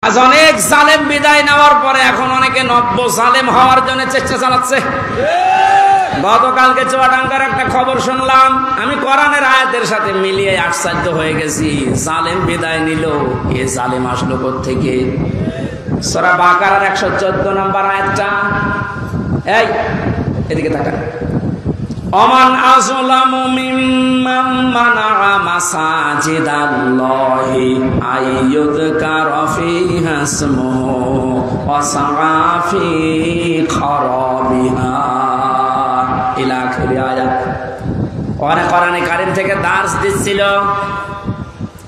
আজ অনেক জালেম বিদায় নেওয়ার পরে এখন অনেকে নব্য জালেম হওয়ার জন্য চেষ্টা চালাচ্ছে। গতকালকে চুয়াডাঙ্গার একটা খবর শুনলাম, আমি কোরআনের আয়াতের সাথে মিলিয়ে আশ্চর্য হয়ে গেছি। জালেম বিদায় নিল, এ জালেম আসলো কোত্থেকে? সূরা বাকারার 114 নম্বর আয়াতটা। এই এদিকে তাকান। ওমান আযলামু মিম্মান মানাআ মাসাজিদাল্লাহি আইয়ুযকারা ফীহা ইসমুহু ওয়া সাআ ফী খারাবিহা ইলা আখিরি আয়াত। কোরআনে কারীম থেকে দার্স দিচ্ছিল,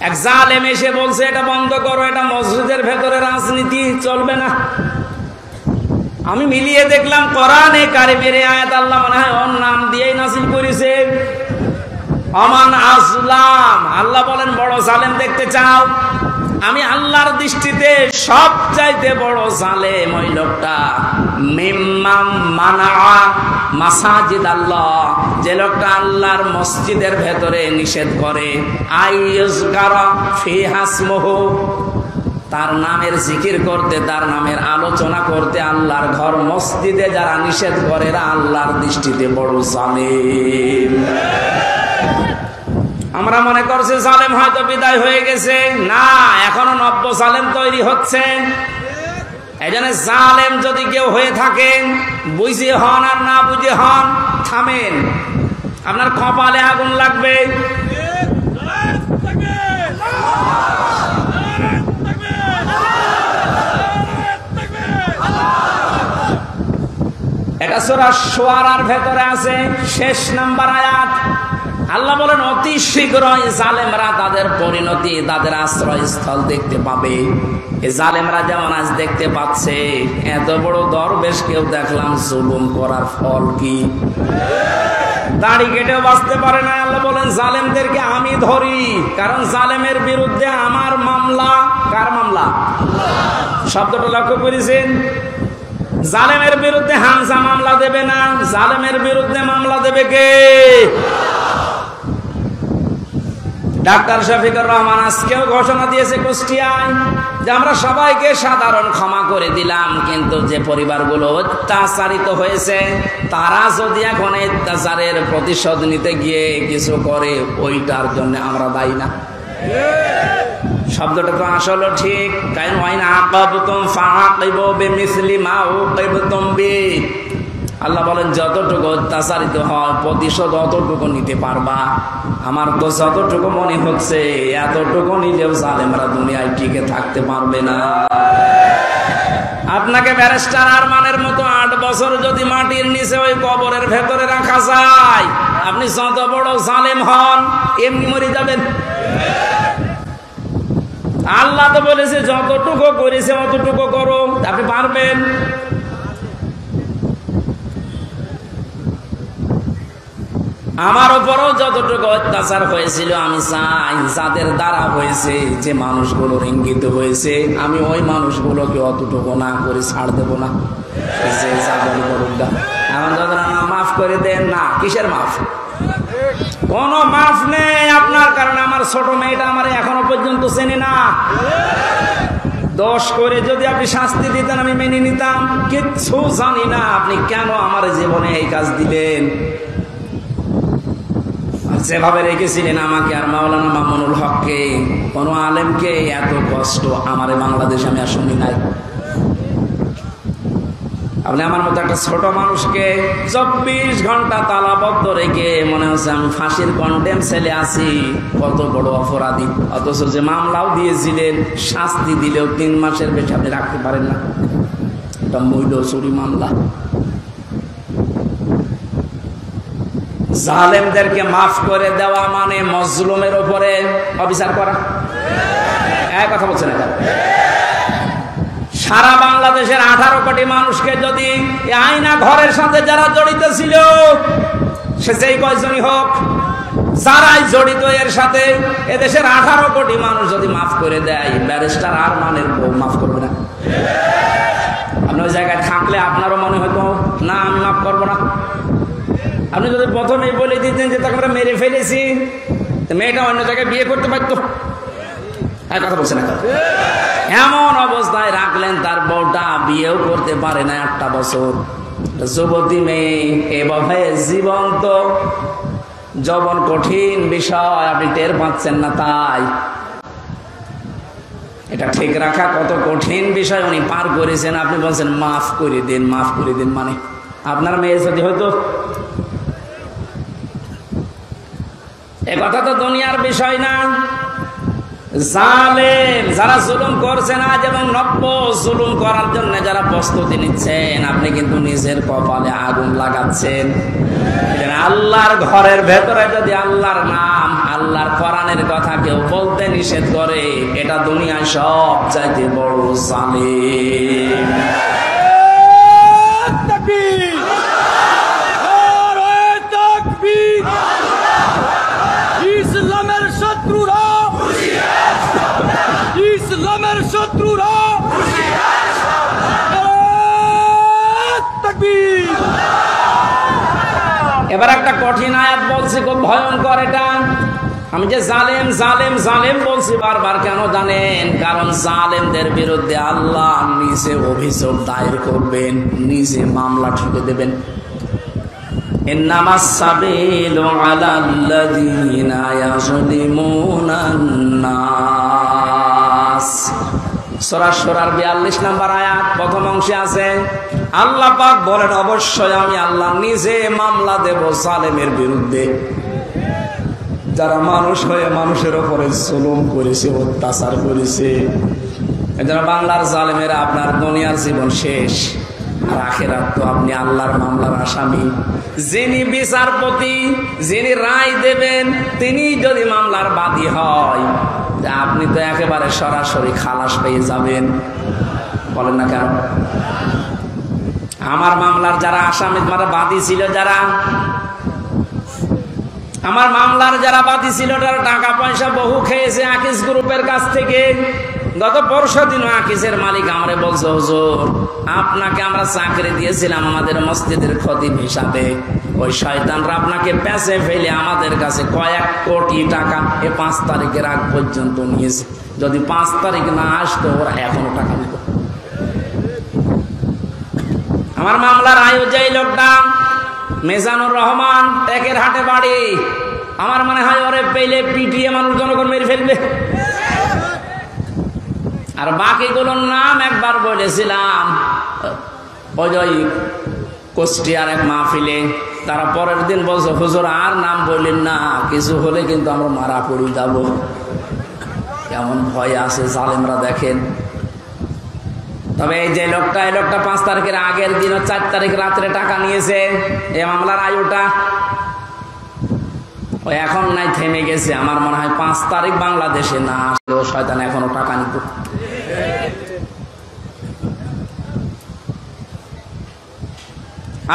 এক জালেম এসে বলছে এটা বন্ধ করো, এটা মসজিদের ভেতরে রাজনীতি চলবে না। আমি মিলিয়ে দেখলাম কোরআনে কারীমের আয়াত আল্লাহ মনে হয় ওর নাম দিয়েই নাযিল করেছে। ওমান আযলাম, আল্লাহ বলেন বড় জালেম দেখতে চাও? আমি আল্লাহর দৃষ্টিতে সবচাইতে বড় জালেম ওই লোকটা মিম্মাম মানাআ মাসাজিদ আল্লাহ, যে লোকটা আল্লাহর মসজিদের ভেতরে নিষেধ করে আইয়ুযকারা ফীহা ইসমুহু, তার নামের জিকির করতে, তার নামের আলোচনা করতে আল্লাহর ঘর মসজিদে যারা নিষেধ করে এরা আল্লাহর দৃষ্টিতে বড় জালেম। আমরা মনে করছি জালেম হয়তো বিদায় হয়ে গেছে, না, এখনো নব্য জালেম তৈরি হচ্ছে। এই জন্য জালেম যদি কেউ হয়ে থাকেন, বুঝে হন আর না বুঝে হন, থামেন, আপনার কপালে আগুন লাগবে। এটা সূরা শুআরার ভেতরে আছে, শেষ নাম্বার আয়াত। আল্লাহ বলেন অতি শীঘ্রই জালেমরা তাদের পরিণতি, তাদের আশ্রয়স্থল দেখতে পাবে। এই জালেমরা যেমন আজ দেখতে পাচ্ছে, এত বড় দরবেশ কেউ দেখলাম জুলুম করার ফল কি? দাড়ি কেটেও বাঁচতে পারে না। আল্লাহ বলেন জালেমদেরকে আমি ধরি, কারণ জালেমের বিরুদ্ধে আমার মামলা। কার মামলা? শব্দটা লক্ষ্য করেছেন? জালেমের বিরুদ্ধে হামজা মামলা দেবে না, জালেমের বিরুদ্ধে মামলা দেবে কে? ডাক্তার শফিকুর রহমান আজকেও ঘোষণা দিয়েছে কুষ্টিয়ায় যে আমরা সবাইকে সাধারণ ক্ষমা করে দিলাম, কিন্তু যে পরিবারগুলো অত্যাচারিত হয়েছে তারা যদি এখন অত্যাচারের প্রতিশোধ নিতে গিয়ে কিছু করে, ওইটার জন্য আমরা দায়ী না। শব্দটা তো আসলে ঠিক। কারণ ওয়াইনা আকাবতুম ফাআকিবু বিমিসলি মা উকিবতুম বি, আল্লাহ বলেন যতটুকু অত্যাচারিত হয় প্রতিশোধ অতটুকু নিতে পারবা। আমার তো যতটুকু মনে হচ্ছে এতটুকু নিলেও জালেমরা দুনিয়ায় টিকে থাকতে পারবে না। আপনাকে ব্যারিস্টার আরমানের মতো 8 বছর যদি মাটির নিচে ওই কবরের ভেতরে রাখা যায়, আপনি যত বড় জালেম হন এমনি মরে যাবেন। আল্লাহ তো বলেছে যতটুকু করেছে অতটুকু করো, আপনি পারবেন। আমার উপরও যতটুকু অত্যাচার হয়েছিল, আমি চাই যাদের দ্বারা হয়েছে, যে মানুষগুলোর ইঙ্গিত হয়েছে, আমি ওই মানুষগুলোকে অতটুকু না করে ছাড় দেব না। যে যাদের করুকটা এখন যাদের মাফ করে দেন না, কিসের মাফ? কোন মাফ নেই আপনার, কারণ আমার ছোট মেয়েটা আমার এখনো পর্যন্ত চেনে না। দোষ করে যদি আপনি শাস্তি দিতেন আমি মেনে নিতাম, কিচ্ছু জানি না আপনি কেন আমার জীবনে এই কাজ দিলেন। যেভাবে রেখেছিলেন আমাকে আর মাওলানা মামুনুল হককে, কোন আলেমকে এত কষ্ট আমার বাংলাদেশে আমি আর শুনি নাই। আপনি আমার মতো একটা ছোট মানুষকে 24 ঘন্টা তালাবদ্ধ রেখে মনে হচ্ছে আমি ফাঁসির কন্ডেম ছেলে আছি, কত বড় অপরাধী। অথচ যে মামলাও দিয়েছিলেন, শাস্তি দিলেও 3 মাসের বেশি আপনি রাখতে পারেন না। এটা মূল্য চুরি মামলা। জালেমদেরকে মাফ করে দেওয়া মানে মজলুমের উপরে অবিচার করা। এক কথা বলছেন এটা? সারা বাংলাদেশের 18 কোটি মানুষকে যদি আয়না ঘরের সাথে যারা জড়িত ছিল, সে যেই কয়জনই হোক, যারাই জড়িত এর সাথে, এদেশের 18 কোটি মানুষ যদি মাফ করে দেয়, ব্যারিস্টার আরমানের বউ মাফ করবে না। আপনি ওই জায়গায় থাকলে আপনারও মনে হতো না আমি মাফ করবো না। আপনি যদি প্রথমেই বলে দিতেন যে তাকে আমরা মেরে ফেলেছি, মেয়েটা অন্য জায়গায় বিয়ে করতে পারতো। কথা বলছে না? এমন অবস্থায় রাখলেন তার বউটা বিয়েও করতে পারে না 8টা বছর। যুবতী মেয়ে এভাবে জীবন্ত, যৌবন কঠিন বিষয়, আপনি টের পাচ্ছেন না। তাই এটা ঠিক রাখা কত কঠিন বিষয় উনি পার করেছেন। আপনি বলছেন মাফ করে দিন, মাফ করে দিন। মানে আপনার মেয়ে যদি হয়তো, এ কথা তো দুনিয়ার বিষয় না। জালেম যারা জুলুম করছেন আজ এবং নব্য জুলুম করার জন্য যারা প্রস্তুতি নিচ্ছেন, আপনি কিন্তু নিজের কপালে আগুন লাগাচ্ছেন। আল্লাহর ঘরের ভেতরে যদি আল্লাহর নাম, আল্লাহর কোরআনের কথা কেউ বলতে নিষেধ করে, এটা দুনিয়ায় সব চাইতে বড় জালেম। ইসলামের শত্রুরা, ইসলামের শত্রুরা, এবার একটা কঠিন আয়াত বলছি, খুব ভয়ঙ্কর এটা। আমি যে জালেম জালেম জালেম বলছি বারবার, কেন জানেন? কারণ জালেমদের বিরুদ্ধে আল্লাহ নিজে অভিযোগ দায়ের করবেন, নিজে মামলা ঠুকে দেবেন। ইন্নামাস সাবিলু আলাল্লাযীনা ইয়াযলিমুনান নাস। সূরা শুরার 42 নম্বর আয়াত প্রথম অংশে আছে, আল্লাহ পাক বলেন অবশ্যই আমি আল্লাহ নিজে মামলা দেব জালেমের বিরুদ্ধে, যারা মানুষ হয়ে মানুষের উপরে জুলুম করেছে, অত্যাচার করেছে। এজন্য বাংলার জালেমেরা আপনার দুনিয়ার জীবন শেষ, আর আখিরাত তো আপনি আল্লাহর মামলার আসামি। যিনি বিচারপতি, যিনি রায় দেবেন, তিনি যদি মামলার বাদী হয়, আপনি তো একেবারে সরাসরি খালাস পেয়ে যাবেন। বলেন না কেন? আমার মামলার যারা আসামি, মানে বাদী ছিল, যারা আমার মামলার যারা বাদী ছিল, তারা টাকা পয়সা বহু খেয়েছে আকিস গ্রুপের কাছ থেকে। গত পরশু দিন আকিসের মালিক আমারে বলছে, হুজুর আপনাকে আমরা চাকরি দিয়েছিলাম আমাদের মসজিদের খতিব হিসাবে, ওই শয়তানরা আপনাকে পেছে ফেলে আমাদের কাছে কয়েক কোটি টাকা এ 5 তারিখের আগ পর্যন্ত নিয়েছে। যদি 5 তারিখ না আসতো, ওরা এখনো টাকা নিত। আমার মামলার আয়ু যেই লোকটা মেজানুর রহমান, টেকের হাটে বাড়ি, আমার মনে হয় ওরে পেলে পিটিয়ে মানুষ জনগণ মেরে ফেলবে। আর বাকিগুলোর নাম একবার বলেছিলাম অজয় কুষ্টিয়ার এক মাহফিলে, তারা পরের দিন বলছে, হুজুর আর নাম বললেন না, কিছু হলে কিন্তু আমরা মারা পড়ে যাব। কেমন ভয় আছে জালেমরা দেখেন। তবে এই যে লোকটা, এই লোকটা 5 তারিখের আগের দিন 4 তারিখ রাত্রে টাকা নিয়েছে, এই মামলার আয়ুটা ওই এখন নাই, থেমে গেছে। আমার মনে হয় 5 তারিখ বাংলাদেশে না আসলেও শয়তান এখনো টাকা নিত।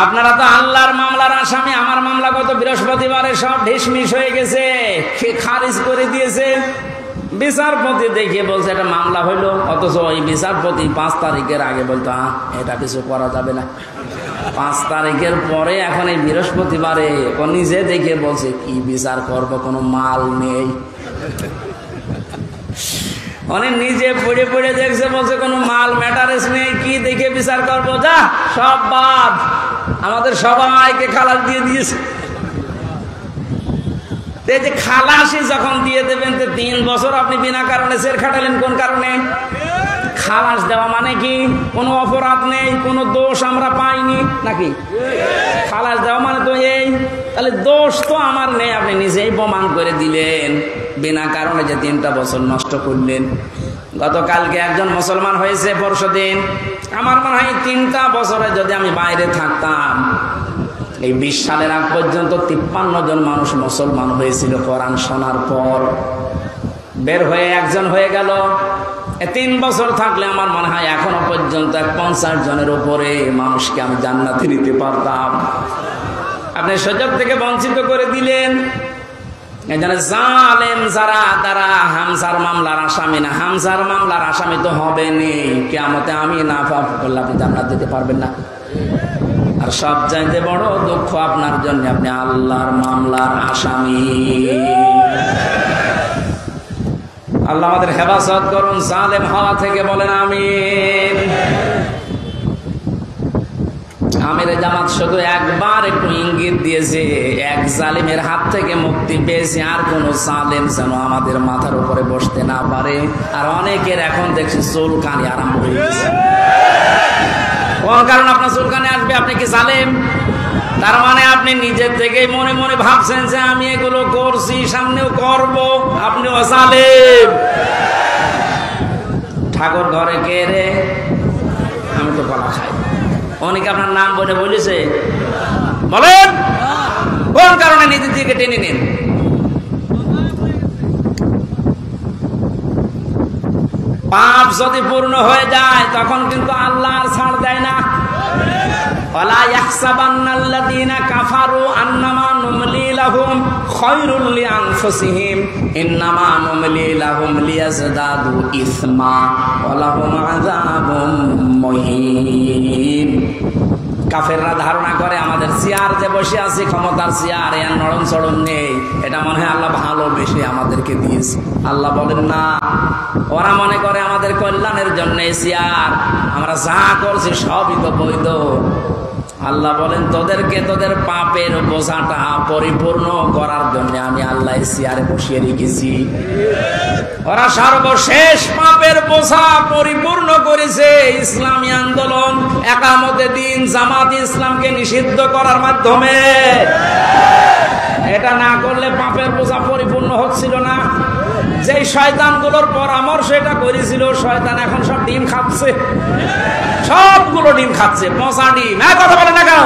আপনারা তো আল্লাহর মামলার আসামি। আমার মামলা গত বৃহস্পতিবারে সব ঢিসমিস হয়ে গেছে, খারিজ করে দিয়েছে। বিচারপতি দেখে বলছে এটা মামলা হইলো, অথচ ওই বিচারপতি 5 তারিখের আগে বলতো এটা কিছু করা যাবে না। 5 তারিখের পরে এখন এই বৃহস্পতিবারে ও নিজে দেখে বলছে কি বিচার করবো, কোনো মাল নেই। অনেক নিজে পড়ে পড়ে দেখছে, বলছে কোনো মাল ম্যাটারেস নেই, কি দেখে বিচার করবো, যা সব বাদ। আমাদের সবাইকে খালাস দিয়ে দিয়েছে। এই যে খালাসি যখন দিয়ে দেবেন, 3 বছর আপনি বিনা কারণে জেল খাটালেন, কোন কারণে? খালাস দেওয়া মানে কি? কোনো অপরাধ নেই, কোনো দোষ আমরা পাইনি নাকি? খালাস দেওয়া মানে তো এই, তাহলে দোষ তো আমার নেই, আপনি নিজেই প্রমাণ করে দিলেন। বিনা কারণে যে 3টা বছর নষ্ট করলেন। গতকালকে একজন মুসলমান হয়েছে পরশুদিন। আমার মনে হয় 3টা বছরে যদি আমি বাইরে থাকতাম, এই 20 সালের আগ পর্যন্ত 53 জন মানুষ মুসলমান হয়েছিল কোরআন শোনার পর। বের হয়ে একজন হয়ে গেল। 3 বছর থাকলে আমার মনে হয় এখনো পর্যন্ত 50 জনের উপরে মানুষকে আমি জান্নাতে নিতে পারতাম। আপনি সুযোগ থেকে বঞ্চিত করে দিলেন। এখানে জালেম যারা, তারা হামজার মামলার আসামি না। হামজার মামলার আসামি তো হবেনি, কিয়ামতে আমি না পাপ করলে আপনি জান্নাত দিতে পারবেন না। আর সব চাইতে বড় দুঃখ আপনার জন্য, আপনি আল্লাহর মামলার আসামি। আল্লাহ আমাদের হেফাজত করুন জালেম হওয়া থেকে, বলেন আমিন। আমিরে জামাত শুধু একবার একটু ইঙ্গিত দিয়েছে, এক জালিমের হাত থেকে মুক্তি পেয়েছে, আর কোন জালেম যেন আমাদের মাথার উপরে বসতে না পারে। আর অনেকের এখন দেখছি চুলকানি আরম্ভ হয়ে গেছে। কোন কারণ আপনার চুলকানি আসবে? আপনি কি জালেম? তার মানে আপনি নিজের থেকেই মনে মনে ভাবছেন যে আমি এগুলো করছি, সামনেও করব। আপনিও জালেম। ঠাকুর ঘরে কে রে? আমি তো কলা খাই। অনেকে আপনার নাম বলে বলেছে, বলেন কোন কারণে নিজের দিকে টেনে নেন? পাপ যদি পূর্ণ হয়ে যায় তখন কিন্তু আল্লাহ আর ছাড় দেয় না। ওয়ালা ইয়াহসাবান্নাল্লাযীনা কাফারু আন্নামা নুমলি লাহুম খায়রুল লিআনফুসিহিম ইন্নামা নুমলি লাহুম লিয়াজদাদু ইসমা ওয়া লাহুম আযাবুম মুহিন। কাফেররা ধারণা করে আমাদের চেয়ার যে বসে আছি, ক্ষমতার চেয়ার, এর নড়ন চড়ন নেই, এটা মনে হয় আল্লাহ ভালোবেসে আমাদেরকে দিয়েছে। আল্লাহ বলেন না, ওরা মনে করে আমাদের কল্যাণের জন্য চেয়ার, আমরা যা করছি সবই তো বৈধ। আল্লাহ বলেন তোদেরকে তোদের পাপের বোঝাটা পরিপূর্ণ করার জন্য আমি আল্লাহ চেয়ারে বসিয়ে রেখেছি। ওরা সর্বশেষ পাপের বোঝা পরিপূর্ণ করেছে ইসলামী আন্দোলন, একামতে দিন, জামাত ইসলামকে নিষিদ্ধ করার মাধ্যমে। এটা না করলে পাপের বোঝা পরিপূর্ণ হচ্ছিল না। যেই শয়তানগুলোর পরামর্শ এটা করেছিল, শয়তান এখন সব ডিম খাচ্ছে, সবগুলো ডিম খাচ্ছে, পচা ডিম। হ্যাঁ, কথা বলে না কেন?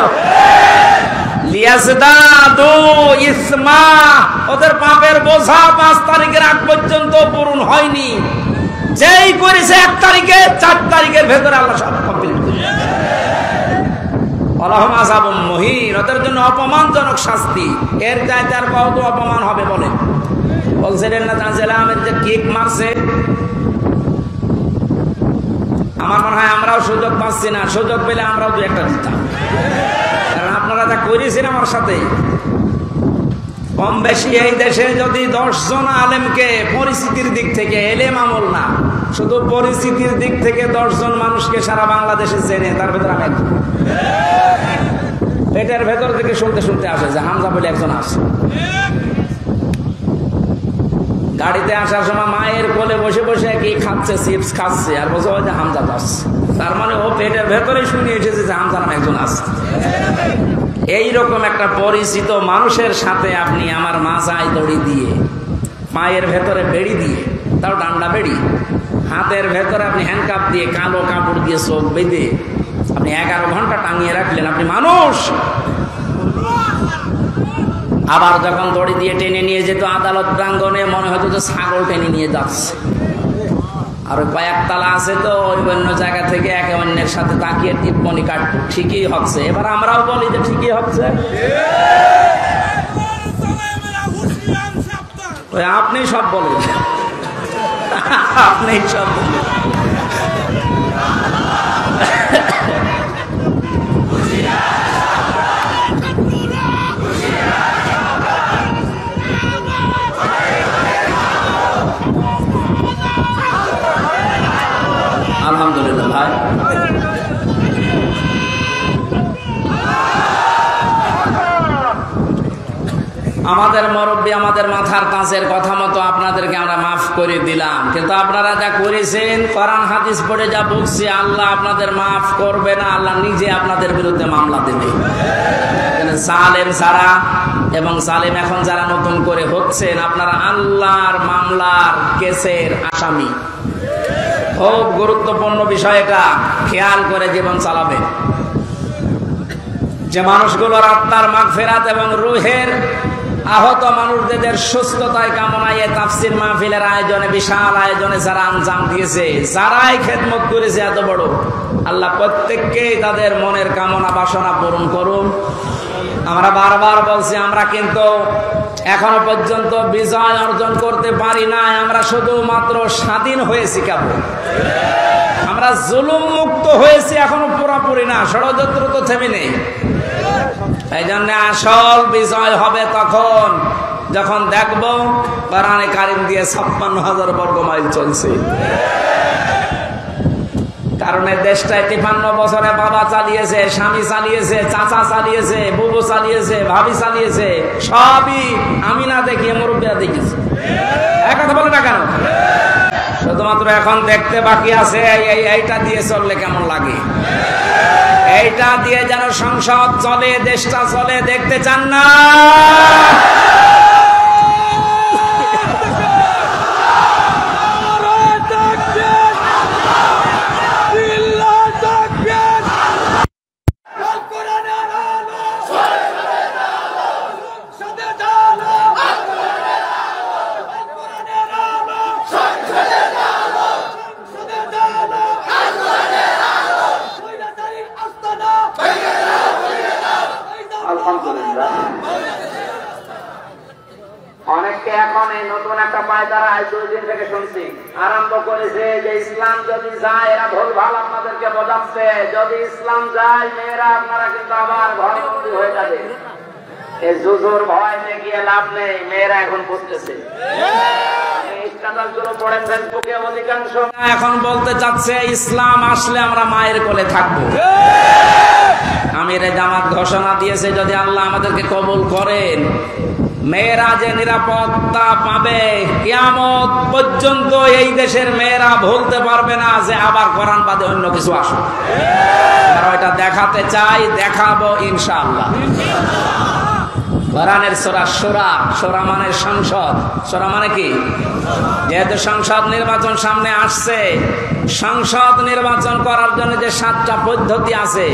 লিয়াজদাদু ইসমা, ওদের পাপের বোঝা 5 তারিখের আগ পর্যন্ত পূরণ হয়নি। যেই করেছে 1 তারিখে, 4 তারিখের ভেতরে আল্লাহ সব কমপ্লিট করে দিয়েছে। ওয়ালাহুম আযাবুম মুহিন, ওদের জন্য অপমানজনক শাস্তি। এর চাইতে আর কত অপমান হবে বলেন? বলছিলেন না তানজিল আহমেদ যে কিক মারছে? আমার মনে হয় আমরাও সুযোগ পাচ্ছি না, সুযোগ পেলে আমরাও 2-1টা দিতাম। কারণ আপনারা যা করেছেন আমার সাথে, কম বেশি এই দেশে যদি 10 জন আলেমকে পরিস্থিতির দিক থেকে, এলেম আমল না, শুধু পরিস্থিতির দিক থেকে 10 জন মানুষকে সারা বাংলাদেশে চেনে, তার ভেতর আমি একজন। পেটের ভেতর থেকে শুনতে শুনতে আসে যে হামজা বলে একজন আছে। গাড়িতে আসার সময় মায়ের কোলে বসে বসে কি খাচ্ছে, চিপস খাচ্ছে, আর বসে হয়তো হামজা যাচ্ছে। তার মানে ও পেটের ভেতরে শুনে এসেছে যে হামজা নামে একজন আছে। এইরকম একটা পরিচিত মানুষের সাথে আপনি আমার মাথায় দড়ি দিয়ে, পায়ের ভেতরে বেড়ি দিয়ে, তাও ডান্ডা বেড়ি, হাতের ভেতরে আপনি হ্যান্ডকাপ দিয়ে, কালো কাপড় দিয়ে চোখ বেঁধে আপনি 11 ঘন্টা টাঙিয়ে রাখলেন, আপনি মানুষ। আবার যখন দড়ি দিয়ে টেনে নিয়ে যেত আদালত প্রাঙ্গণে, মনে হতো যে ছাগল টেনে নিয়ে যাচ্ছে। আর ওই কয়েকতলা আছে তো, ওই অন্য জায়গা থেকে একে অন্যের সাথে তাকিয়ে টিপ্পনি কাটতো, ঠিকই হচ্ছে। এবার আমরাও বলি যে ঠিকই হচ্ছে। ওই আপনি সব বলেন, আপনি সব বলেন। আলহামদুলিল্লাহ ভাই, আমাদের মুরব্বী আমাদের মাথার কাছের কথা মতো আপনাদেরকে আমরা মাফ করে দিলাম, কিন্তু আপনারা যা করেছেন, কোরআন হাদিস পড়ে যা বলছি, আল্লাহ আপনাদের মাফ করবে না, আল্লাহ নিজে আপনাদের বিরুদ্ধে মামলা দেবে। জালেম যারা এবং জালেম এখন যারা নতুন করে হচ্ছেন, আপনারা আল্লাহর মামলার কেসের আসামি। খুব গুরুত্বপূর্ণ বিষয়, এটা খেয়াল করে জীবন চালাবে। যে মানুষগুলোর আত্মার মাগফিরাত এবং রুহের আহত মানুষদের সুস্থতায় কামনায় তাফসীর মাহফিলের আয়োজনে, বিশাল আয়োজনে যারা আঞ্জাম দিয়েছে, যারাই খেদমত করেছে এত বড়, আল্লাহ প্রত্যেককেই তাদের মনের কামনা বাসনা পূরণ করুন। আমরা বারবার বলছি, আমরা কিন্তু এখনো পর্যন্ত বিজয় অর্জন করতে পারি নাই, আমরা শুধুমাত্র স্বাধীন হয়েছি কেবল। আমরা জুলুম মুক্ত হয়েছি, এখনো পুরোপুরি না, ষড়যন্ত্র তো থেমে নেই। এই জন্য আসল বিজয় হবে তখন যখন দেখবো কোরআনে কারিম দিয়ে 56,000 বর্গ মাইল চলছে। কারণ এই দেশটায় 53 বছরে বাবা চালিয়েছে, স্বামী চালিয়েছে, চাচা চালিয়েছে, বুবু চালিয়েছে, ভাবি চালিয়েছে, সবই আমি না দেখিয়ে মুরব্বীরা দেখিয়েছে। এক কথা বলে না কেন? শুধুমাত্র এখন দেখতে বাকি আছে এইটা দিয়ে চললে কেমন লাগে, এইটা দিয়ে যেন সংসদ চলে, দেশটা চলে, দেখতে চান না? অনেককে এখন এই নতুন একটা পায়তারা 2 দিন থেকে শুনছি আরম্ভ করেছে যে ইসলাম যদি যায়, এরা ভুল ভাল আপনাদেরকে বোঝাচ্ছে, যদি ইসলাম যায় মেয়েরা আপনারা কিন্তু আবার ঘরবন্দি হয়ে যাবে। এই জুজুর ভয় দেখিয়ে লাভ নেই, মেয়েরা এখন বুঝতেছে। এখন বলতে চাচ্ছে ইসলাম আসলে আমরা মায়ের কোলে থাকবো। আমিরে জামাত ঘোষণা দিয়েছে যদি আল্লাহ আমাদেরকে কবুল করেন, মেয়েরা যে নিরাপত্তা পাবে কিয়ামত পর্যন্ত এই দেশের মেয়েরা ভুলতে পারবে না যে আবার কোরআন বাদে অন্য কিছু আসুক। আমরা এটা দেখাতে চাই, দেখাবো ইনশাআল্লাহ। কোরআনের সূরা সূরা, সূরা মানে সংসদ, সূরা মানে কি? যেহেতু সংসদ নির্বাচন সামনে আসছে, সংসদ নির্বাচন করার জন্য যে 7টা পদ্ধতি আছে,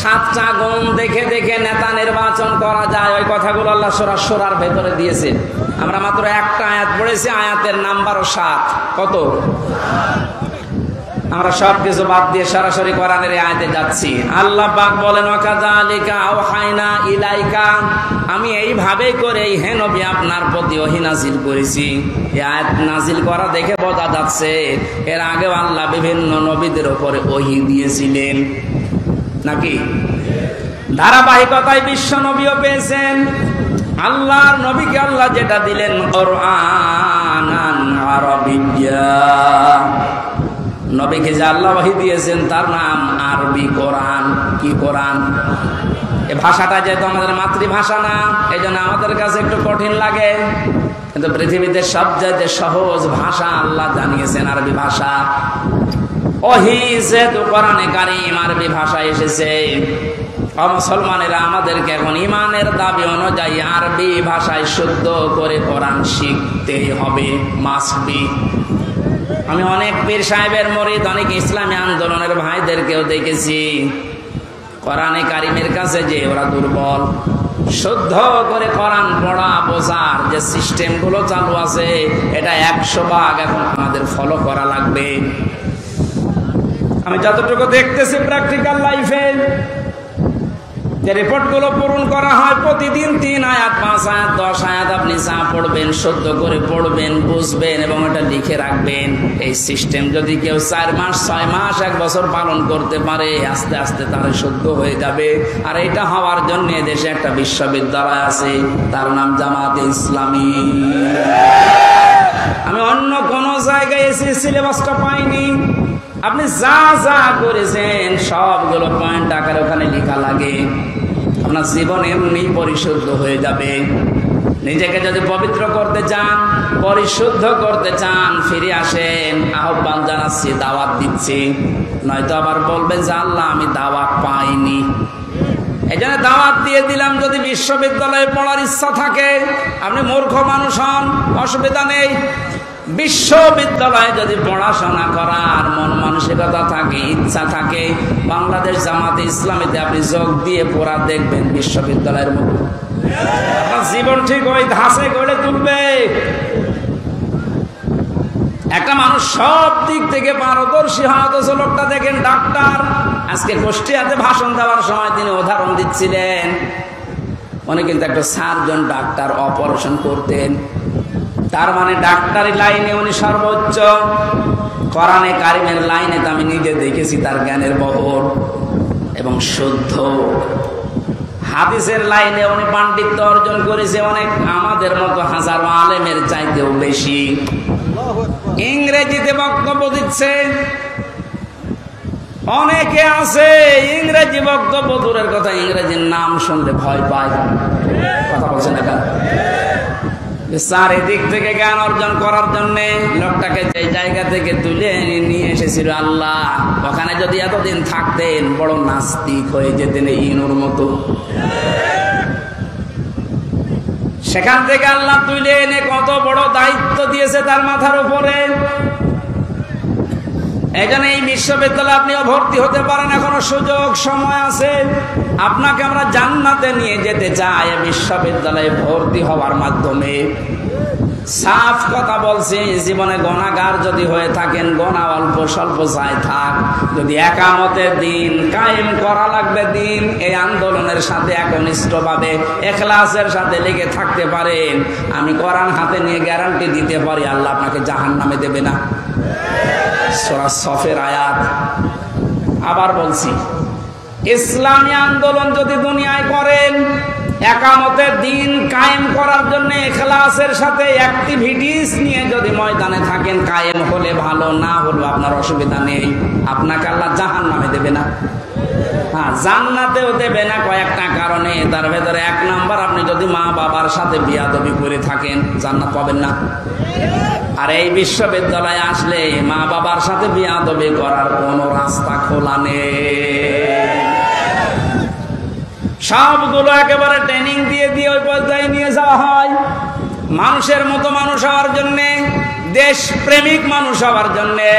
7টা গুণ দেখে দেখে নেতা নির্বাচন করা যায়, ওই কথাগুলো আল্লাহ সূরা সূরার ভেতরে দিয়েছে। আমরা মাত্র একটা আয়াত পড়েছি, আয়াতের নাম্বারও 7। কত? আমরা সবকিছু বাদ দিয়ে সরাসরি কোরআনের আয়াতে যাচ্ছি। আল্লাহ পাক বলেন ওয়াকাযালিকা আওহাইনা ইলাইকা, আমি এইভাবে করে হে নবী আপনার প্রতি ওহী নাযিল করেছি। এই আয়াত নাযিল করা দেখে বোঝা যাচ্ছে এর আগেও আল্লাহ বিভিন্ন নবীদের উপরে ওহী দিয়েছিলেন নাকি? ধারাবাহিকতায় বিশ্ব নবীও পেয়েছেন। আল্লাহর নবীকে আল্লাহ যেটা দিলেন কোরআনান আরাবিয়্যা, নবীকে যে আল্লাহ ওহী দিয়েছেন তার নাম আরবি কোরআন। কি কোরআন? এই ভাষাটা যেহেতু আমাদের মাতৃভাষা না, এই জন্য আমাদের কাছে একটু কঠিন লাগে, কিন্তু পৃথিবীতে সবচেয়ে সহজ ভাষা আল্লাহ জানিয়েছেন আরবি ভাষা। ওহী যেহেতু কোরআনে কারীম আরবি ভাষায় এসেছে, মুসলমানেরা আমাদেরকে এখন ইমানের দাবি অনুযায়ী আরবি ভাষায় শুদ্ধ করে কোরআন শিখতেই হবে, মাস্ট বি। আমি অনেক পীর সাহেবের মুরিদ, অনেক ইসলামী আন্দোলনের ভাইদেরকেও দেখেছি কোরআনে কারীমের কাছে যে ওরা দুর্বল। শুদ্ধ করে কোরআন পড়া বোঝার যে সিস্টেমগুলো চালু আছে, এটা 100% এখন আমাদের ফলো করা লাগবে। আমি যতটুকু দেখতেছি প্র্যাকটিক্যাল লাইফে যে রিপোর্টগুলো পূরণ করা হয়, প্রতিদিন 3 আয়াত 5 আয়াত 10 আয়াত আপনি যা পড়বেন শুদ্ধ করে পড়বেন, বুঝবেন এবং এটা লিখে রাখবেন। এই সিস্টেম যদি কেউ 4 মাস 6 মাস 1 বছর পালন করতে পারে, আস্তে আস্তে তার শুদ্ধ হয়ে যাবে। আর এটা হওয়ার জন্য দেশে একটা বিশ্ববিদ্যালয় আছে, তার নাম জামাতে ইসলামী। আমি অন্য কোন জায়গায় এসে সিলেবাসটা পাইনি। আপনি যা যা করেছেন সবগুলো পয়েন্ট আকারে ওখানে লেখা লাগে। আপনার জীবন এমনি পরিশুদ্ধ হয়ে যাবে। নিজেকে যদি পবিত্র করতে চান, পরিশুদ্ধ করতে চান, ফিরে আসেন। আহ্বান জানাচ্ছি, দাওয়াত দিচ্ছি। নয়তো আবার বলবেন যে আল্লাহ আমি দাওয়াত পাইনি। এই জন্য দাওয়াত দিয়ে দিলাম। যদি বিশ্ববিদ্যালয়ে পড়ার ইচ্ছা থাকে, আপনি মূর্খ মানুষ হন, অসুবিধা নেই। বিশ্ববিদ্যালয়ে যদি পড়াশোনা করার মন মানসিকতা থাকে, ইচ্ছা থাকে, বাংলাদেশ জামাতে ইসলামীতে আপনি যোগ দিয়ে পড়া দেখবেন বিশ্ববিদ্যালয়ের মতো জীবন ঠিক ওই ধাঁচে গড়ে তুলবে। একটা মানুষ সব দিক থেকে পারদর্শী হয়, অথচ লোকটা দেখেন ডাক্তার। আজকে কুষ্টিয়াতে ভাষণ দেওয়ার সময় তিনি উদাহরণ দিচ্ছিলেন, উনি কিন্তু একটা সার্জন ডাক্তার, অপারেশন করতেন। তার মানে ডাক্তারি লাইনে উনি সর্বোচ্চ। কোরআনে কারিমের লাইনে তো আমি নিজে দেখেছি তার জ্ঞানের বহর এবং শুদ্ধ। হাদিসের লাইনে উনি পাণ্ডিত্য অর্জন করেছে অনেক আমাদের মতো হাজারো আলেমের চাইতেও বেশি। ইংরেজিতে বক্তব্য দিচ্ছে, অনেকে আছে ইংরেজি বক্তব্য দূরের কথা, ইংরেজির নাম শুনলে ভয় পায়। কথা বলছে না কেন? চারিদিক থেকে জ্ঞান অর্জন করার জন্য লোকটাকে যে জায়গা থেকে তুলে নিয়ে এসেছিল আল্লাহ, ওখানে যদি এতদিন থাকতেন বড় নাস্তিক হয়ে যেতেন ইনুর মতো। সেখান থেকে আল্লাহ তুলে এনে কত বড় দায়িত্ব দিয়েছে তার মাথার উপরে। এই জন্য এই বিশ্ববিদ্যালয়ে আপনিও ভর্তি হতে পারেন, এখনো সুযোগ সময় আছে। আপনাকে আমরা জান্নাতে নিয়ে যেতে চাই বিশ্ববিদ্যালয়ে ভর্তি হওয়ার মাধ্যমে। সাফ কথা বলছি, জীবনে গুনাহগার যদি হয়ে থাকেন, গুনাহ অল্প স্বল্প চাই থাক, যদি একামতের দিন কায়েম করা লাগবে দিন, এই আন্দোলনের সাথে একনিষ্ঠভাবে ইখলাসের সাথে লেগে থাকতে পারেন, আমি কোরআন হাতে নিয়ে গ্যারান্টি দিতে পারি আল্লাহ আপনাকে জাহান্নামে দেবে না। সূরা সফের আয়াত। আবার বলছি, ইসলামী আন্দোলন যদি দুনিয়ায় করেন, একামতের দিন কায়েম করার জন্য ইখলাসের সাথে অ্যাক্টিভিটিস নিয়ে যদি ময়দানে থাকেন, কায়েম হলে ভালো, না হলে আপনার অসুবিধা নেই, আপনাকে আল্লাহ জাহান্নামে দেবে না। হ্যাঁ, জান্নাতেও দেবে না কয়েকটা কারণে। তার ভেতরে এক নাম্বার, আপনি যদি মা বাবার সাথে বিয়াদবি করে থাকেন জান্নাত পাবেন না। আর এই বিশ্ববিদ্যালয়ে আসলে মা বাবার সাথে বিয়াদবি করার কোনো রাস্তা খোলা নেই। সবগুলো একেবারে ট্রেনিং দিয়ে দিয়ে ওই পর্যায়ে নিয়ে যাওয়া হয়। মানুষের মতো মানুষ হওয়ার জন্যে, দেশ প্রেমিক মানুষ হওয়ার জন্যে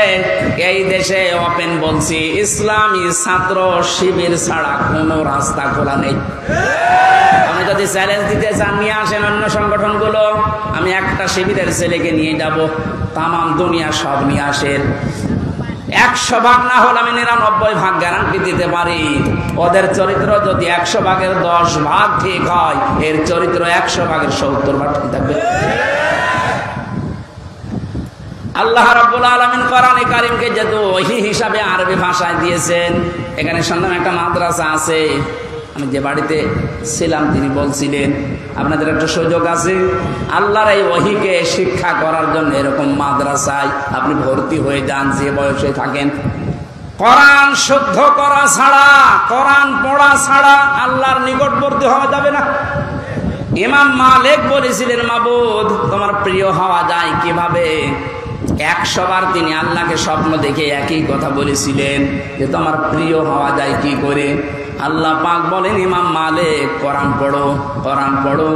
এই দেশে ওপেন বলছি, ইসলামী ছাত্র শিবির ছাড়া কোনো রাস্তা খোলা নেই। আপনি যদি চ্যালেঞ্জ দিতে চান, নিয়ে আসেন অন্য সংগঠনগুলো, আমি একটা শিবিরের ছেলেকে নিয়ে যাব, তামাম দুনিয়া সব নিয়ে আসেন। 100 ভাগ না হলে আমি 99 ভাগ গ্যারান্টি দিতে পারি। ওদের চরিত্র যদি 100 ভাগের 10 ভাগ ঠিক হয়, এর চরিত্র 100 ভাগের 70 ভাগ ঠিক থাকবে। আল্লাহ রাব্বুল আলামিন কোরআনে কারীমকে যেহেতু ওহী হিসাবে আরবি ভাষায় দিয়েছেন, এখানে সামনে একটা মাদ্রাসা আছে। আমি যে বাড়িতে ছিলাম তিনি বলছিলেন, আপনাদের একটা সুযোগ আছে আল্লাহর এই ওহীকে শিক্ষা করার জন্য, এরকম মাদ্রাসায় আপনি ভর্তি হয়ে যান যে বয়সে থাকেন। কোরআন শুদ্ধ করা ছাড়া, কোরআন পড়া ছাড়া আল্লাহর নিকটবর্তী হওয়া যাবে না। ইমাম মালিক বলেছিলেন, মাবুদ তোমার প্রিয় হওয়া যায় কিভাবে? 100 বার তিনি আল্লাহকে স্বপ্ন দেখে একই কথা বলেছিলেন যে তোমার প্রিয় হওয়া যায় কি করে? আল্লাহ পাক বলেন, ইমাম মালিক কোরআন পড়ো, কোরআন পড়ো।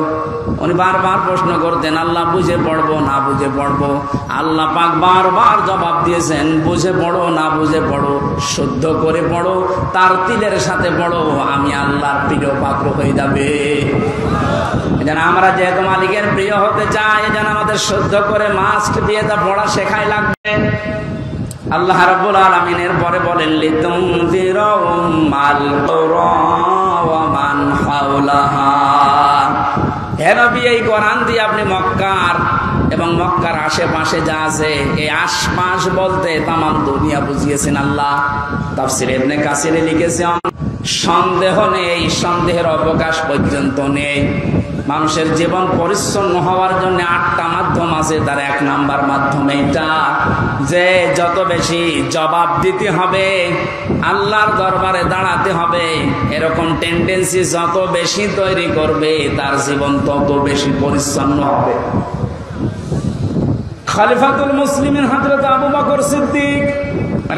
উনি বারবার প্রশ্ন করতেন, আল্লাহ বুঝে পড়বো না বুঝে পড়বো? আল্লাহ পাক বারবার জবাব দিয়েছেন, বুঝে পড়ো না বুঝে পড়ো, শুদ্ধ করে পড়ো, তার তিলের সাথে পড়ো, আমি আল্লাহর প্রিয় পাত্র হয়ে যাবে। যেন আমরা যেহেতু মালিকের প্রিয় হতে চাই, যেন আমাদের শুদ্ধ করে মাস্ট দিয়ে তা পড়া শেখাই লাগবে। আল্লাহ রাব্বুল আলামিন এর পরে বলেন, লিতুনযিরা উম্মাল কুরা ওয়া মান হাওলাহা। হে নবী, এই কোরআন দিয়ে আপনি মক্কার এবং মক্কার আশেপাশে যা আছে, এই আশপাশ বলতে তামাম দুনিয়া বুঝিয়েছেন আল্লাহ। তাফসীর ইবনে কাসিরে লিখেছেন, সন্দেহ নেই, সন্দেহের অবকাশ পর্যন্ত নেই। মানুষের জীবন পরিচ্ছন্ন হওয়ার জন্য 8টা মাধ্যম আছে, তার 1 নাম্বার মাধ্যম এটা যে যত বেশি জবাব দিতে হবে, আল্লাহর দরবারে দাঁড়াতে হবে, এরকম টেন্ডেন্সি যত বেশি তৈরি করবে, তার জীবন তত বেশি পরিচ্ছন্ন হবে। খলিফাতুল মুসলিমিন হযরত আবু বকর সিদ্দিক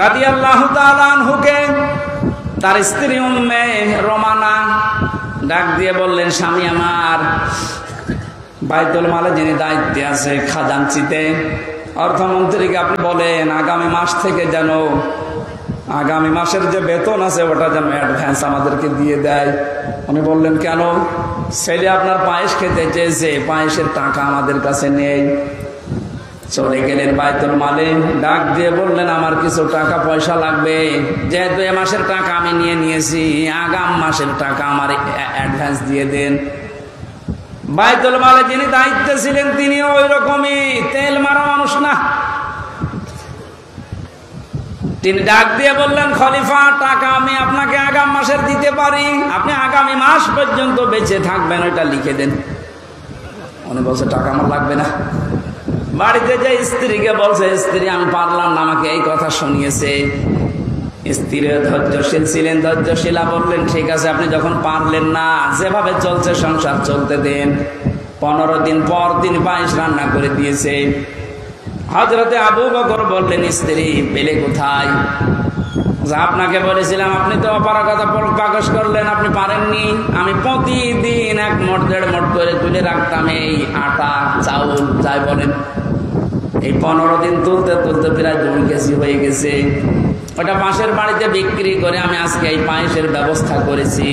রাদিয়াল্লাহু তাআলা আনহুকে তার স্ত্রী উম্মে রোমানা ডাক দিয়ে বললেন, স্বামী আমার, বাইতুল মালে যিনি দায়িত্বে আছে, খাজানচিতে, অর্থমন্ত্রীকে আপনি বলেন আগামী মাস থেকে যেন আগামী মাসের যে বেতন আছে ওটা যেন অ্যাডভান্স আমাদেরকে দিয়ে দেয়। উনি বললেন, কেন? ছেলে আপনার পায়েস খেতে চেয়েছে, পায়েসের টাকা আমাদের কাছে নেই। চলে গেলেন বাইতুল মালে, ডাক দিয়ে বললেন, আমার কিছু টাকা পয়সা লাগবে, যেহেতু এ মাসের টাকা আমি নিয়ে নিয়েছি, আগাম মাসের টাকা আমার অ্যাডভান্স দিয়ে দেন। বাইতুল মালে যিনি দায়িত্বে ছিলেন তিনিও ওই রকমই তেল মারা মানুষ না। তিনি ডাক দিয়ে বললেন, খলিফা, টাকা আমি আপনাকে আগামী মাসের দিতে পারি, আপনি আগামী মাস পর্যন্ত বেঁচে থাকবেন, ওইটা লিখে দেন। উনি বলছে, টাকা আমার লাগবে না। বাড়িতে যে স্ত্রীকে বলছে, স্ত্রী আমি পারলাম না, আমাকে এই কথা শুনিয়েছে। স্ত্রী ধৈর্যশীল ছিলেন, ধৈর্যশীলা বললেন, ঠিক আছে, আপনি যখন পারলেন না, যেভাবে চলছে সংসার চলতে দেন। 15 দিন পর তিনি পায়েস রান্না করে দিয়েছে। হযরতে আবু বকর বললেন, স্ত্রী পেলে কোথায়? আপনাকে বলেছিলাম, আপনি তো অপারগতা প্রকাশ করলেন, আপনি পারেননি। আমি প্রতিদিন 1 মুঠ 1.5 মুঠ করে তুলে রাখতাম এই আটা চাউল, যাই বলেন। এই 15 দিন তুলতে তুলতে প্রায় 2 কেজি হয়ে গেছে। ওটা পাশের বাড়িতে বিক্রি করে আমি আজকে এই পায়েসের ব্যবস্থা করেছি,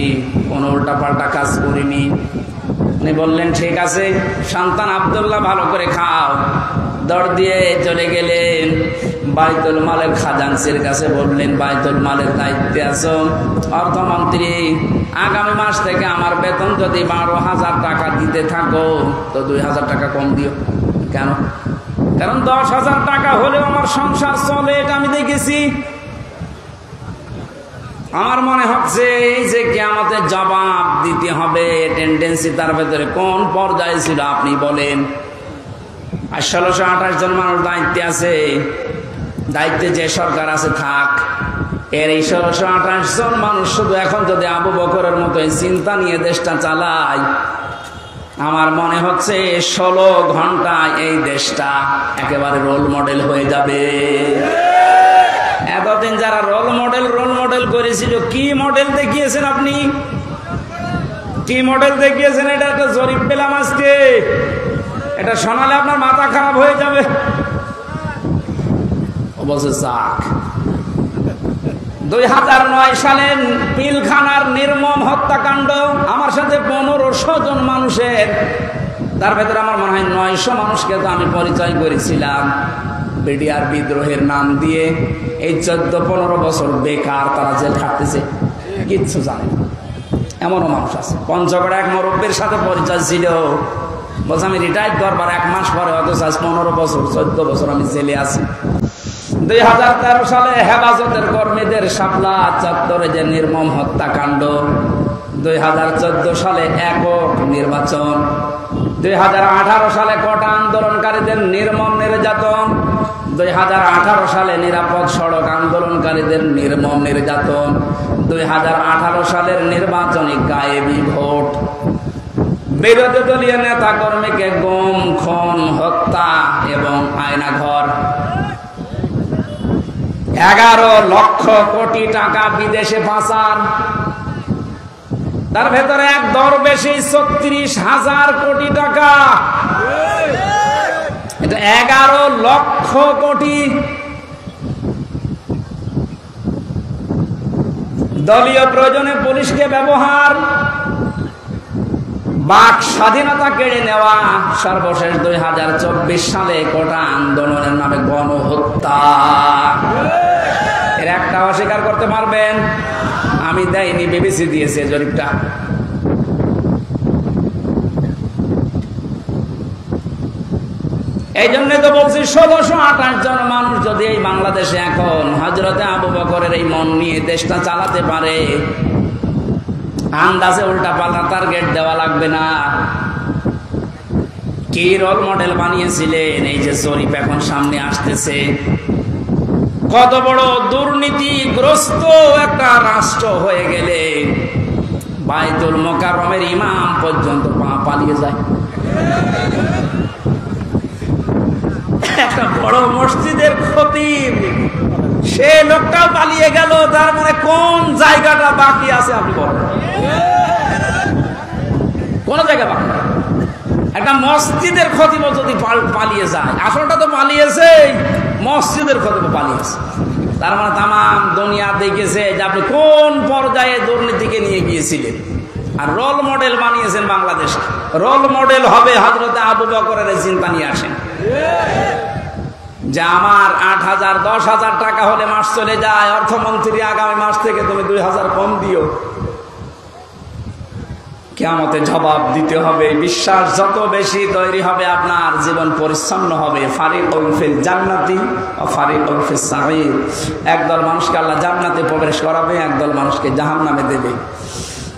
কোনো উল্টাপাল্টা কাজ করিনি। উনি বললেন, ঠিক আছে, সন্তান আব্দুল্লাহ ভালো করে খাও। দৌড় দিয়ে চলে গেলেন বাইতুল মালের খাজানসির কাছে। বললেন, বাইতুল মালের দায়িত্বে আছো, অর্থমন্ত্রী, আগামী মাস থেকে আমার বেতন যদি 12,000 টাকা দিতে থাকো তো 2,000 টাকা কম দিও। কেন? কারণ 10,000 টাকা হলেও আমার সংসার চলে, এটা আমি দেখেছি। আমার মনে হচ্ছে এই যে কিয়ামতের জবাব দিতে হবে, টেন্ডেন্সি তার ভেতরে কোন পর্যায়ে ছিল আপনি বলেন। আর 1628 জন মানুষ দায়িত্বে আছে। দায়িত্বে যে সরকার আছে থাক, এর এই 1628 জন মানুষ শুধু এখন যদি আবু বকরের মতো এই চিন্তা নিয়ে দেশটা চালায়, আমার মনে হচ্ছে 16 ঘন্টায় এই দেশটা একেবারে রোল মডেল হয়ে যাবে। এতদিন যারা রোল মডেল করেছিল, কি মডেল দেখিয়েছেন আপনি? কি মডেল দেখিয়েছেন? এটা একটা জরিপ পেলাম আজকে, এটা শোনালে আপনার মাথা খারাপ হয়ে যাবে। অবশ্য 2009 সালের পিলখানার নির্মম হত্যাকাণ্ড, আমার সাথে 1500 জন মানুষের, তার ভেতরে আমার মনে হয় 900 মানুষকে তো আমি পরিচয় করেছিলাম বিডিআর বিদ্রোহের নাম দিয়ে। এই 14-15 বছর বেকার তারা জেল খাটতেছে, কিচ্ছু জানে না। এমনও মানুষ আছে। পঞ্চগড়ে এক মুরব্বীর সাথে পরিচয় ছিল, বলছে আমি রিটায়ার করবার 1 মাস পরে, অথচ 15 বছর 14 বছর আমি জেলে আছি। 2013 সালে হেফাজতের কর্মীদের শাপলা চত্বরে যে নির্মম হত্যাকাণ্ড, 2014 সালে একক নির্বাচন, 2018 সালে কোটা আন্দোলনকারীদের নির্মম নির্যাতন, 2018 সালে নিরাপদ সড়ক আন্দোলনকারীদের নির্মম নির্যাতন, 2018 সালের নির্বাচনী গায়েবী ভোট, বিরোধী দলীয় নেতা কর্মীকে গুম, খুন, হত্যা এবং আয়নাঘর, 11 লক্ষ কোটি টাকা বিদেশে পাচার, তার ভেতরে এক দরবেশী 36,000 কোটি টাকা। এটা 11 লক্ষ কোটি। দলীয় প্রয়োজনে পুলিশকে ব্যবহার, বাক স্বাধীনতা কেড়ে নেওয়া, সর্বশেষ 2024 সালে কোটা আন্দোলনের নামে গণহত্যা। এর একটা অস্বীকার করতে পারবেন? আমি দেয়নি, বিবিসি দিয়েছে জরিপটা। এই জন্য তো বলছি 1628 জন মানুষ যদি এই বাংলাদেশে এখন হযরতে আবু বকরের এই মন নিয়ে দেশটা চালাতে পারে, আন্দাজে উল্টা পাল্টা টার্গেট দেওয়া লাগবে না। কি রোল মডেল বানিয়েছিলেন? এই যে জরিপ এখন সামনে আসতেছে, কত বড় দুর্নীতিগ্রস্ত একটা রাষ্ট্র হয়ে গেলে বাইতুল মোকাররমের ইমাম পর্যন্ত পালিয়ে যায়। একটা বড় মসজিদের খতিব, সে লোকটাও পালিয়ে গেল, তার মানে কোন জায়গাটা বাকি আছে আপনি বলেন? কোন জায়গা বাকি? একটা মসজিদের খতিব যদি পালিয়ে যায়, আসলটা তো পালিয়েছে, মসজিদের খতিব পালিয়েছে, তার মানে তামাম দুনিয়া দেখেছে যে আপনি কোন পর্যায়ে দুর্নীতিকে নিয়ে গিয়েছিলেন। আর রোল মডেল বানিয়েছেন বাংলাদেশ। রোল মডেল হবে হযরতে আবু বকরের চিন্তা নিয়ে আসেন যে আমার 8,000 10,000 টাকা হলে মাস চলে যায়, অর্থমন্ত্রী আগামী মাস থেকে তুমি 2,000 কম দিও। কিয়ামতে জবাব দিতে হবে। বিশ্বাস যত বেশি তৈরি হবে আপনার জীবন পরিচ্ছন্ন হবে। ফারিকুন ফিল জান্নাতি ওয়া ফারিকুন ফিস সাঈর। একদল মানুষকে আল্লাহ জান্নাতে প্রবেশ করাবে, একদল মানুষকে জাহান্নামে দেবে।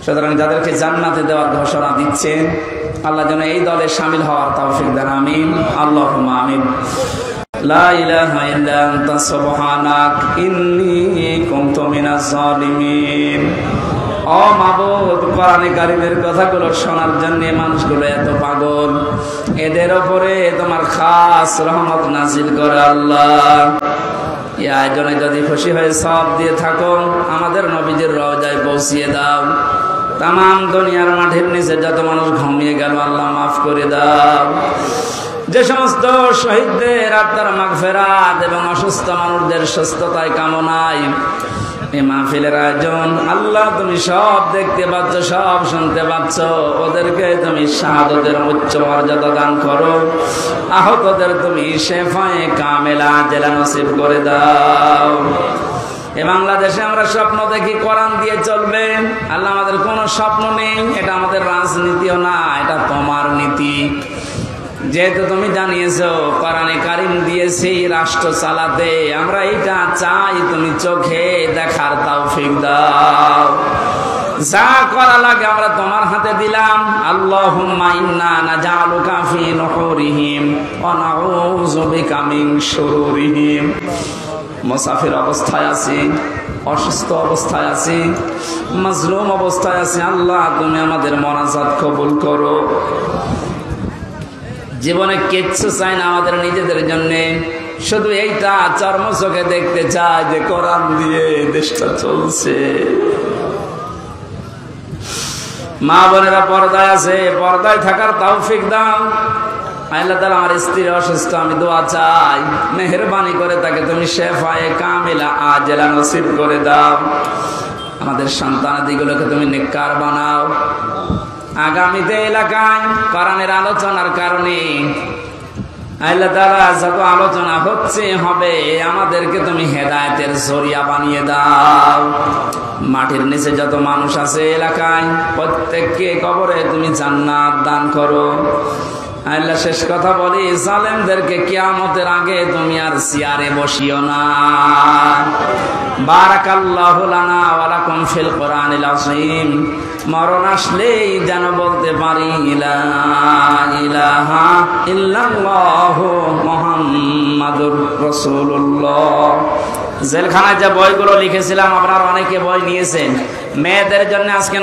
সুতরাং যাদেরকে জান্নাতে দেওয়ার ঘোষণা দিচ্ছেন আল্লাহ যেন এই দলে শামিল হওয়ার তৌফিক দেন। আমিন, আল্লাহুম্মা আমিন। লা ইলাহা ইল্লা আনতা সুবহানাক ইন্নী কুনতু মিনাজ জালিমিন। ও মাবুদ, কোরআনে কারীমের কথাগুলো শোনার জন্য মানুষগুলো এত পাগল, এদের উপরে তোমার খাস রহমত নাজিল করে আল্লাহ। এই আয়োজনে যদি খুশি হয়ে সব দিয়ে থাকো, আমাদের নবীজির রওজায় পৌঁছিয়ে দাও। তাম দুনিয়ার মাঠের নিচে যত মানুষ ঘুমিয়ে গেল আল্লাহ মাফ করে দাও। যে সমস্ত শহীদদের আত্মার মাগফিরাত এবং অসুস্থ মানুষদের সুস্থতায় কামনায় এই মাহফিলের আয়োজন আল্লাহ তুমি সব দেখতে পাচ্ছ, সব শুনতে পাচ্ছ। ওদেরকে তুমি শাহাদাতের উচ্চ মর্যাদা দান করো। আহতদের তুমি শেফায়ে কামেলা আজেলা নসিব করে দাও। এ বাংলাদেশে আমরা স্বপ্ন দেখি কোরআন দিয়ে চলবে। আল্লাহ, আমাদের কোনো স্বপ্ন নেই। এটা আমাদের রাজনীতিও না, এটা তোমার নীতি। যেহেতু তুমি জানিয়েছো কোরআনে কারীম দিয়েছি রাষ্ট্র চালাতে, আমরা এইটা চাই তুমি চোখে দেখার তৌফিক দাও। যা করা লাগে আমরা তোমার হাতে দিলাম। আল্লাহুম্মা ইন্না নাজআলুকা ফি নুহুরিহিম ওয়া নাউযু বিকা মিন শুরুরিহিম। মুসাফির অবস্থায় আছি, অসুস্থ অবস্থায় আছি, মাজলুম অবস্থায় আছি, আল্লাহ তুমি আমাদের মোনাজাত কবুল করো। জীবনে কিচ্ছু চাই না আমাদের নিজেদের জন্য, শুধু এইটা চর্ম চোখে দেখতে চাই যে কোরআন দিয়ে দেশটা চলছে। মা বোনেরা পর্দায় আছে, পর্দায় থাকার তৌফিক দাও। আল্লাহ তাআলা, আমার স্ত্রী অসুস্থ, আমি দোয়া চাই, মেহেরবানি করে তাকে তুমি শেফায়ে কামিলা আজেলা নসিব করে দাও। আমাদের সন্তানাদিগুলোকে তুমি নেককার বানাও। আগামীতে এলাকায় কোরআনের আলোচনার কারণে আল্লাহ তাআলা যত আলোচনা হচ্ছে হবে, আমাদেরকে তুমি হেদায়েতের জরিয়া বানিয়ে দাও। মাটির নিচে যত মানুষ আছে এলাকায়, প্রত্যেককে কবরে তুমি জান্নাত দান করো। আল্লাহ, শেষ কথা বলি, জালেমদেরকে কিয়ামতের আগে তুমি আর চেয়ারে বসিও না। বারাকাল্লাহু লানা ওয়া লাকুম ফিল কোরআনিল আযীম। মরণ আসলেই যেন বলতে পারি লা ইলাহা ইল্লাল্লাহু মুহাম্মাদুর রাসূলুল্লাহ। জেলখানায় যে বইগুলো লিখেছিলাম আপনারা অনেকে বই নিয়েছেন। মেয়েদের জন্য আজকে